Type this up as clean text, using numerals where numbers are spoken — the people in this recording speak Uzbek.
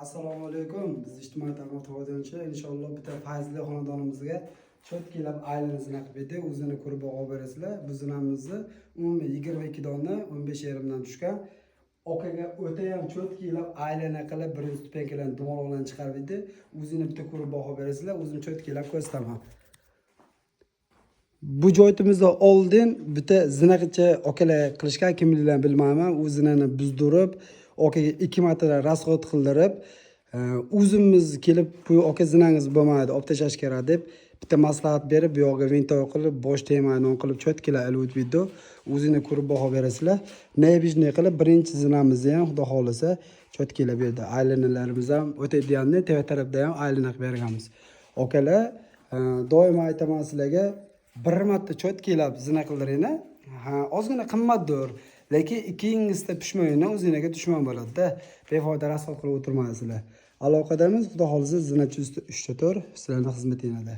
Assalomu alaykum. Biz ijtimoiy tarmoq foydalanuvchilari inshaalloh bitta fayzli xonadonimizga cho'tkilab aylanishni qilib edi. O'zini ko'rib boqib berasizlar. Bu zinamizni umumiy 22 dona 15 yarimdan tushgan. Okaga o'ta ham cho'tkilab aylana qilib birinchi stupenkalarni dumaloqdan chiqarib edi. O'zini bitta ko'rib boqib berasizlar. O'zini cho'tkilab ko'rsataman. Bu joyimizda oldin bitta zinaqicha okalar qilishgan, kimligini bilmayman. U zinani buzdirib, okaga 2 marta rasxod qildirib, o'zimiz kelib bu oka zinangiz bo'lmaydi, olib tashlash kerak deb bitta maslahat berib, bu yoqqa vintoy qilib, bosh tegmaydigan qilib cho'tkilar ilib o'tibdi. O'zini ko'rib baho berasizlar. Nebijni qilib birinchi zinamizni ham xudo xolisa cho'tkilar berdi. Aylanalarimiz ham o'tayotganini teva tarafda ham aylana qilib berganmiz. Okalar, doim aytaman sizlarga, bir marta cho'tkilab zina qildiringlar. Ozgina qimmatdir, lekin ikkingizda pishmayona o'zingizga dushman bo'ladi-da. Befoyda rasxod qilib o'tirmaysizlar. Aloqadamiz xudo xolisa zinachi usta 3 4 sizlarning xizmatingizda.